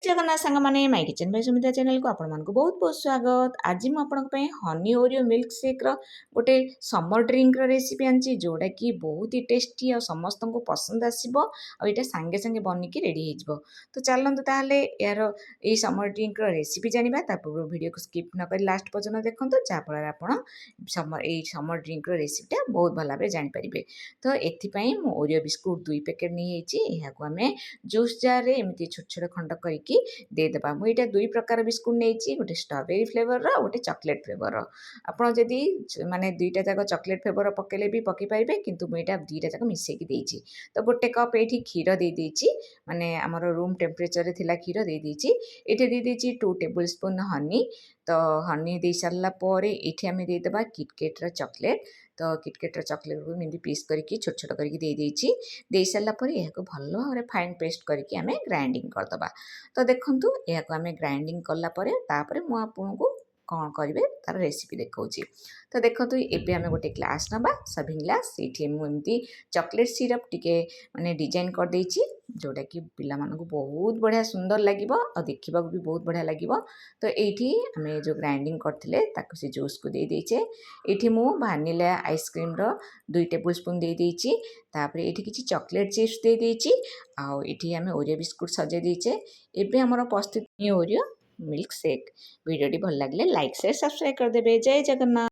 जगन्नाथ सांग माने my kitchen by Sumita channel को आपण मानक बहुत बहुत स्वागत। आज मु आपण पे हनी ओरियो मिल्क शेक रो गोटे समर ड्रिंक रो रेसिपी आंची जोड़ा कि बहुत ही टेस्टी और समस्त को पसंद आसीबो और एटा संगे संगे बनी की रेडी हो जिवो। तो चलंतु ताहले यार ए समर ड्रिंक रो रेसिपी जानिबा ता पूर्व वीडियो को स्किप न कर लास्ट पर्यंत देखंतु जा फल आपण समर ड्रिंक रो रेसिपीटा बहुत भल भाबे जानि परिबे। तो एथि पई मु ओरियो बिस्कुट 2 पैकेट नै हेची एहा को हमें जूस जार रे एमती छोट छोट खंड करके देदेबा। मुझे यहाँ दुई प्रकार बिस्कुट नहीं गोटे स्ट्रॉबेरी फ्लेवर गोटे चॉकलेट फ्लेवर। आपड़ जदि माने दुईटा जाक चॉकलेट फ्लेवर पकेले भी पकई पारे किंतु मुझे दुईटा जाक मिसेकी देइछि। तो गोटे कप ये क्षीर दे देइछि माने आमर रूम टेम्परेचर रे थिला क्षीर दे देइछि। एठी दे देइछि 2 टेबल स्पून हनी। तो हनी दे सारा पर ये आम देदेबा किटकेट चॉकलेट। तो किटकेट चॉकलेट को एमती पीस करके छोट छोट करके दे सारा पर यह भल भाव फाइन पेस्ट करके आम ग्राइंडिंग करदबा। तो देखंतु यह आम ग्राइंडिंग कलापर मु आपको कौन करेंगे तार रेसिपी देखा। तो देखो ये आम गोटे ग्लास नवा सर्विंग ग्लास ये मुझे चॉकलेट सिरप टिके माने डिजाइन कर देछि जोटा कि पिला मानकु बहुत बढ़िया सुंदर लगे और देखा भी बहुत बढ़िया लगे। तो ये आम जो ग्राइंडिंग करते ताको से जूस को दे देचे। ये मु भानिला आइसक्रीम रो 2 टेबल स्पून दे देछि। तापर ये किसी चॉकलेट चिप्स दे देछि आउ ये आम ओरियो बिस्कुट सजे देचे। एबे हमर प्रस्तुत ओरियो मिल्क शेक। वीडियो भल लगे लाइक शेयर सब्सक्राइब कर देबे। जय जगन्नाथ।